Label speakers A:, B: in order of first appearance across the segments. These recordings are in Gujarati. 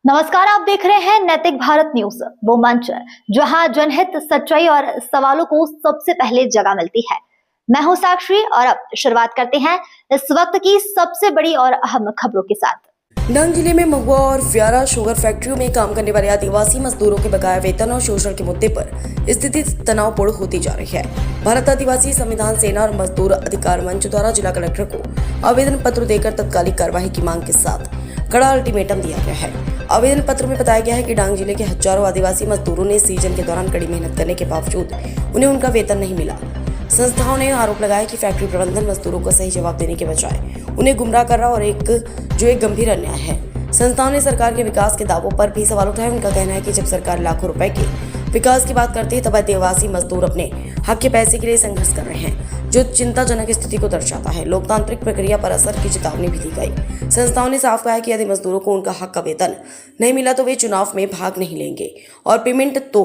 A: नमस्कार, आप देख रहे हैं नैतिक भारत न्यूज, वो मंच जहां जनहित, सच्चाई और सवालों को सबसे पहले जगह मिलती है। मैं हूं साक्षी और अब शुरुआत करते हैं इस वक्त की सबसे बड़ी और अहम खबरों के साथ।
B: डांग जिले में महुआ और व्यारा शुगर फैक्ट्रियों में काम करने वाले आदिवासी मजदूरों के बकाया वेतन और शोषण के मुद्दे पर स्थिति तनावपूर्ण होती जा रही है। भारत आदिवासी संविधान सेना और मजदूर अधिकार मंच द्वारा जिला कलेक्टर को आवेदन पत्र देकर तत्कालिक कार्रवाई की मांग के साथ कड़ा अल्टीमेटम दिया गया है। आवेदन पत्र में बताया गया है कि डांग जिले के हजारों आदिवासी मजदूरों ने सीजन के दौरान कड़ी मेहनत करने के बावजूद उन्हें उनका वेतन नहीं मिला। संस्थाओं ने आरोप लगाया कि फैक्ट्री प्रबंधन मजदूरों को सही जवाब देने के बजाय उन्हें गुमराह कर रहा और एक गंभीर अन्याय है। संस्थाओं ने सरकार के विकास के दावों पर भी सवाल उठाए। उनका कहना है कि जब सरकार लाखों रुपए के विकास की बात करती है तब आदिवासी मजदूर अपने हक के पैसे के लिए संघर्ष कर रहे हैं, जो चिंताजनक स्थिति को दर्शाता है। लोकतांत्रिक प्रक्रिया पर असर की चेतावनी भी दी गई। संस्थाओं ने साफ कहा है कि यदि मजदूरों को उनका हक का वेतन नहीं मिला तो वे चुनाव में भाग नहीं लेंगे और पेमेंट तो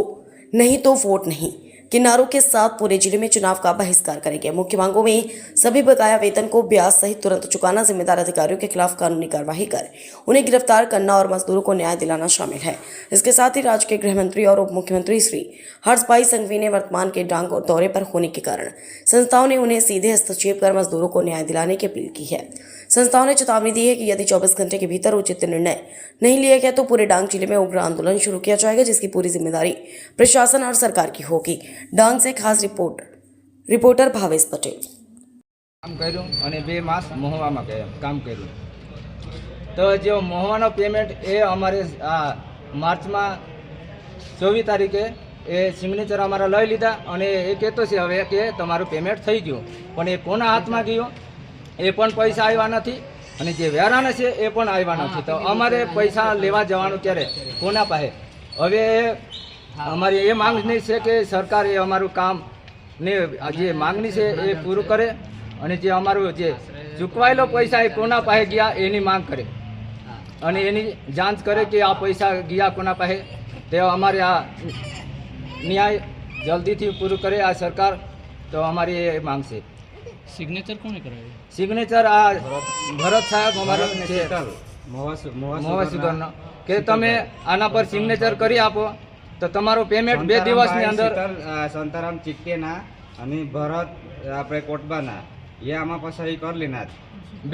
B: नहीं तो वोट नहीं के नारों के साथ पूरे जिले में चुनाव का बहिष्कार करेंगे। मुख्य मांगों में सभी बकाया वेतन को ब्याज सहित तुरंत चुकाना, जिम्मेदार अधिकारियों के खिलाफ कानूनी कार्रवाई कर उन्हें गिरफ्तार करना और मजदूरों को न्याय दिलाना शामिल है। इसके साथ ही राज्य के गृह मंत्री और उप मुख्यमंत्री श्री हर्षभाई संघवी ने वर्तमान के डांग दौरे पर होने के कारण संस्थाओं ने उन्हें सीधे हस्तक्षेप कर मजदूरों को न्याय दिलाने की अपील की है। संस्थाओं ने चेतावनी दी है कि यदि 24 घंटे के भीतर उचित निर्णय नहीं लिया गया तो पूरे डांग जिले में उग्र आंदोलन शुरू किया जाएगा, जिसकी पूरी जिम्मेदारी प्रशासन और सरकार की होगी। डांग से खास रिपोर्टर भावेश पटेल।
C: काम कर्યું અને 2 માસ મહુવામાં કામ કર્યું તો જે મહુવાનો પેમેન્ટ એ અમારે માર્ચમાં 24 તારીખે એ સિગ્નેચર અમારા લઈ લીધા અને એ કહેતો છે હવે કે તમારું પેમેન્ટ થઈ ગયું, પણ એ કોના હાથમાં ગયો એ પણ પૈસા આવ્યા નથી અને જે વેરાના છે એ પણ આવ્યા નથી। તો અમારે પૈસા લેવા જવાનું ત્યારે કોના પાસે? હવે અમારી એ માંગણી છે કે સરકાર એ અમારું કામ ને જે માંગણી છે એ પૂરું કરે અને જે અમારું જે ચૂકવાયેલો પૈસા એ કોના પાસે ગયા એની માંગ કરે અને એની જાંચ કરે કે આ પૈસા ગયા કોના પાસે। તે અમારે આ ન્યાય જલ્દીથી પૂરું કરે આ સરકાર, તો અમારી એ માંગ છે।
D: સિગ્નેચર કોને કરાવ્યું?
C: સિગ્નેચર આ ભરત સાહેબ અમારા મોવા સુગરનો કે તમે આના પર સિગ્નેચર કરી આપો તો તમારું પેમેન્ટ 2 દિવસની અંદર
E: સંતારામ ચિક્કેના અને ભરત આપણે કોટબાના એ આમાં પર સહી કરી લેના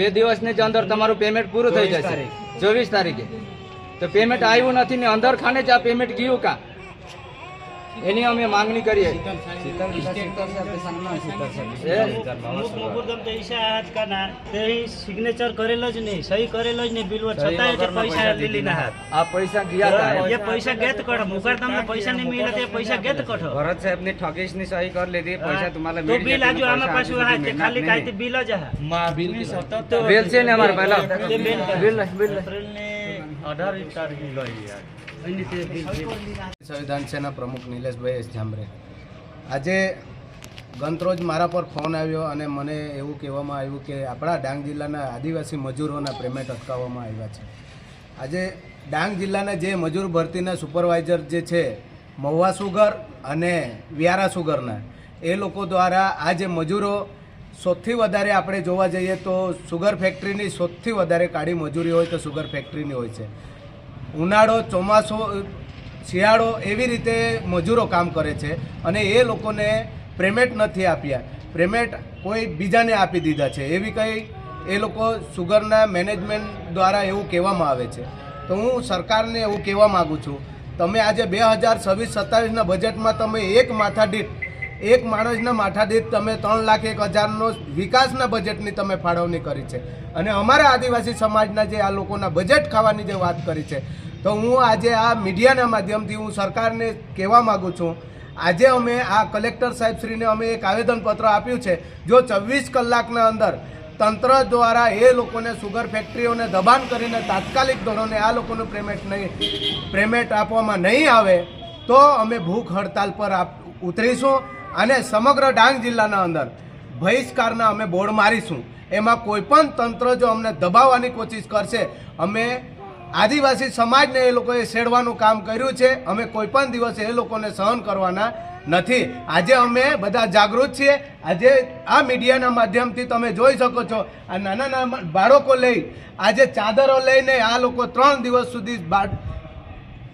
C: 2 દિવસની અંદર તમારું પેમેન્ટ પૂરું થઈ જશે। 24 તારીખે તો પેમેન્ટ આવ્યું નથી ને અંદર ખાને જ આ પેમેન્ટ ગયું કા એની અમે માંગણી કરીએ।
D: સિગ્નેચર કરેલો જ નહીં, સહી કરેલો જ નહીં, બિલ છતાંય પૈસા લીલી ના
C: આ પૈસા ગયા તા
D: એ પૈસા ગેત કઢો મુકર તમને પૈસા નહીં મિલે તે પૈસા ગેત કઢો
E: ભરત સાહેબ ની ઠગીશની સહી કરી લીધી, પૈસા તમારે
D: તો બિલ આજુ આમાં પાછું આ તે ખાલી કાંઈ બિલ જ હા બિલ ની સતત
C: બિલ છે ને અમારે પહેલા બિલ
D: 18 તારીખે લઈ યાર
F: સંવિધાન સેના પ્રમુખ નિલેશભાઈ એસ જામરે। આજે ગતરોજ મારા પર ફોન આવ્યો અને મને એવું કહેવામાં આવ્યું કે આપણા ડાંગ જિલ્લાના આદિવાસી મજૂરોના પેમેન્ટ અટકાવવામાં આવ્યા છે। આજે ડાંગ જિલ્લાના જે મજૂર ભરતીના સુપરવાઇઝર જે છે મહુવા સુગર અને વ્યારા સુગરના, એ લોકો દ્વારા આ જે મજૂરો સૌથી વધારે આપણે જોવા જઈએ તો સુગર ફેક્ટરીની સૌથી વધારે કાળી મજૂરી હોય તો સુગર ફેક્ટરીની હોય છે। ઉનાળો, ચોમાસો, શિયાળો એવી રીતે મજૂરો કામ કરે છે અને એ લોકોને પેમેન્ટ નથી આપ્યા, પેમેન્ટ કોઈ બીજાને આપી દીધા છે, એવી કંઈ એ લોકો સુગરના મેનેજમેન્ટ દ્વારા એવું કહેવામાં આવે છે। તો હું સરકારને એવું કહેવા માગું છું, તમે આજે 2026-27ના બજેટમાં તમે એક માણસના માથાદીઠ તમે 3,01,000નો વિકાસના બજેટની તમે ફાળવણી કરી છે અને અમારા આદિવાસી સમાજના જે આ લોકોના બજેટ ખાવાની જે વાત કરી છે, તો હું આજે આ મીડિયાના માધ્યમથી હું સરકારને કહેવા માગું છું, આજે અમે આ કલેક્ટર સાહેબશ્રીને અમે એક આવેદનપત્ર આપ્યું છે, જો 24 કલાકના અંદર તંત્ર દ્વારા એ લોકોને સુગર ફેક્ટરીઓને દબાણ કરીને તાત્કાલિક ધોરણે આ લોકોનું પેમેન્ટ આપવામાં નહીં આવે તો અમે ભૂખ હડતાલ પર ઉતરીશું અને સમગ્ર ડાંગ જિલ્લાના અંદર બહિષ્કારના અમે બોર્ડ મારીશું। એમાં કોઈ પણ તંત્ર જો અમને દબાવવાની કોશિશ કરશે, અમે આદિવાસી સમાજને એ લોકોએ છેડવાનું કામ કર્યું છે, અમે કોઈ પણ દિવસે એ લોકોને સહન કરવાના નથી। આજે અમે બધા જાગૃત છીએ। આજે આ મીડિયાના માધ્યમથી તમે જોઈ શકો છો, આ નાના બાળકો લઈ આજે ચાદરો લઈને આ લોકો 3 દિવસ સુધી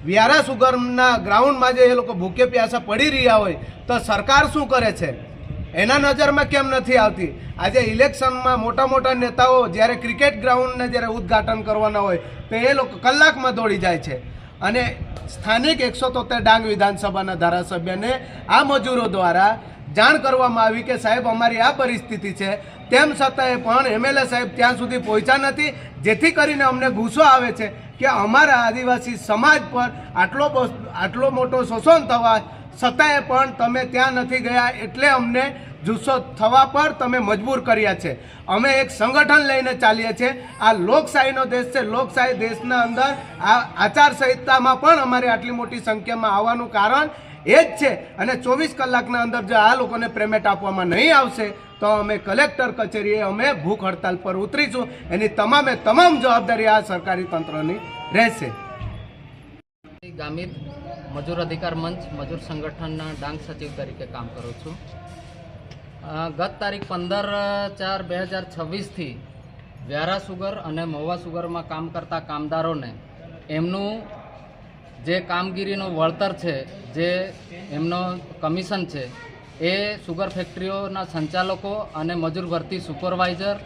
F: વ્યારા સુગરના ગ્રાઉન્ડમાં જે એ લોકો ભૂખે પ્યાસા પડી રહ્યા હોય તો સરકાર શું કરે છે એના નજરમાં કેમ નથી આવતી? આજે ઇલેક્શનમાં મોટા મોટા નેતાઓ જ્યારે ક્રિકેટ ગ્રાઉન્ડને જ્યારે ઉદ્ઘાટન કરવાના હોય તો એ લોકો કલાકમાં દોડી જાય છે અને સ્થાનિક 173 ડાંગ વિધાનસભાના ધારાસભ્યને આ મજૂરો દ્વારા જાણ કરવામાં આવી કે સાહેબ અમારી આ પરિસ્થિતિ છે, તેમ છતાંય પણ એમએલએ સાહેબ ત્યાં સુધી પહોંચ્યા નથી, જેથી કરીને અમને ગુસ્સો આવે છે કે અમારા આદિવાસી સમાજ પર આટલો મોટો શોષણ થવા છતાંય પણ તમે ત્યાં નથી ગયા, એટલે અમને જુસ્સો થવા પર તમે મજબૂર કર્યા છે. અમે એક સંગઠન લઈને ચાલીએ છીએ. આ લોકશાહીનો દેશ છે. લોકશાહી દેશના અંદર આ આચારસંહિતામાં પણ અમારે આટલી મોટી સંખ્યામાં આવવાનું કારણ એ જ છે. અને 24 કલાકના અંદર જો આ લોકોને પેમેન્ટ આપવામાં નહીં આવશે તો અમે કલેક્ટર કચેરીએ અમે ભૂખ હડતાલ પર ઉતરીશું. એની તમામ જવાબદારી આ સરકારી તંત્રની રહેશે.
G: ગામિત મજૂર અધિકાર મંચ મજૂર સંગઠનના ડાંગ સચિવ તરીકે કામ કરું છું. ગત તારીખ 15/4/2026થી વ્યારા સુગર અને મહુવા સુગરમાં કામ કરતા કામદારોને એમનું જે કામગીરીનો વળતર છે, જે એમનો કમિશન છે, એ સુગર ફેક્ટરીઓના સંચાલકો અને મજૂર ભરતી સુપરવાઇઝર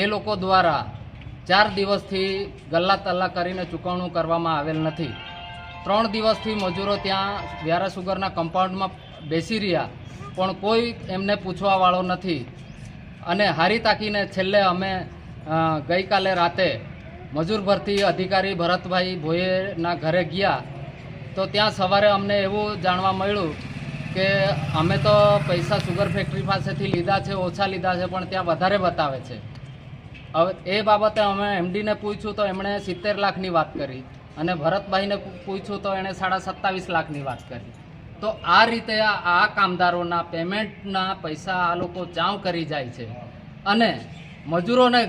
G: એ લોકો દ્વારા 4 દિવસથી ગલ્લા તલ્લા કરીને ચૂકવણું કરવામાં આવેલ નથી. 3 દિવસથી મજૂરો ત્યાં વ્યારા સુગરના કમ્પાઉન્ડમાં બેસી રહ્યા, પણ કોઈ એમને પૂછવાવાળો નથી. અને હારી તાકીને છેલ્લે અમે ગઈકાલે રાતે મજૂર ભરતી અધિકારી ભરતભાઈ ભોયેના ઘરે ગયા તો ત્યાં સવારે અમને એવું જાણવા મળ્યું કે અમે તો પૈસા સુગર ફેક્ટરી પાસેથી લીધા છે, ઓછા લીધા છે, પણ ત્યાં વધારે બતાવે છે. હવે એ બાબતે અમે એમડીને પૂછ્યું તો એમણે 70 લાખની વાત કરી અને ભરતભાઈને પૂછ્યું તો એણે 27.5 લાખની વાત કરી. તો આ રીતે આ કામદારોના પેમેન્ટના પૈસા આ લોકો ચાવ કરી જાય છે અને મજૂરોને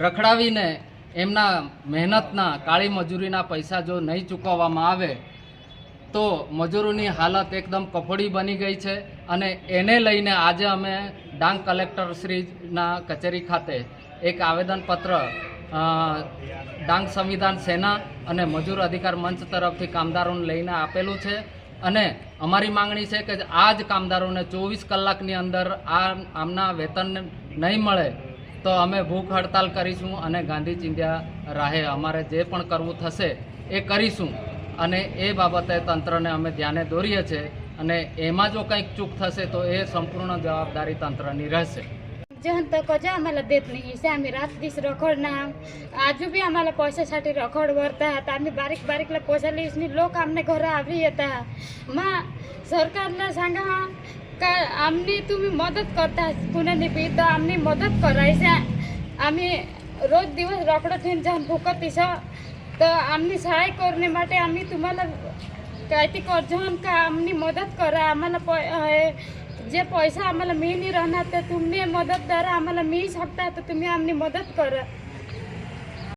G: રખડાવીને એમના મહેનતના કાળી મજૂરીના પૈસા જો નહીં ચૂકવવામાં આવે તો મજૂરોની હાલત એકદમ કફોડી બની ગઈ છે. અને એને લઈને આજે અમે ડાંગ કલેક્ટરશ્રીના કચેરી ખાતે એક આવેદનપત્ર ડાંગ સંવિધાન સેના અને મજૂર અધિકાર મંચ તરફથી કામદારોને લઈને આપેલું છે. અને અમારી માંગણી છે કે આ જ કામદારોને 24 કલાકની અંદર આમના વેતન નહીં મળે તો અમે ભૂખ હડતાલ કરીશું અને ગાંધી ચિંધ્યા રાહે અમારે જે પણ કરવું થશે એ કરીશું. અને એ બાબતે તંત્રને અમે ધ્યાને દોરીએ છીએ અને एमा जो कंईक चूक थशे तो ये संपूर्ण जवाबदारी तंत्रनी रहेशे।
H: जहन तक आम्हाला देत नाही से आम्ही रात दिस रखडना आजू बी आम्हाला पैशासाठी रखड भरतात आम्ही बारीक बारीकला पैसा लिसनी लोक आमने घरा आवी येतात मा सरकारला सांगा का आमनी तुम्ही मदत करता कुणाने बी तर आमनी मदत करायचे आम्ही रोज दिवस रखडो थीन जाऊन भूकतीस तर आमनी सहाय करणे માટે आम्ही तुम्हाला काहीतरी करजन का आमनी मदत करा आम्हाला जे पैसा आम्हाला मिळणी राहणार तर तुम्ही मदतदार आम्हाला मिळू शकता तर तुम्ही आमनी मदत करा।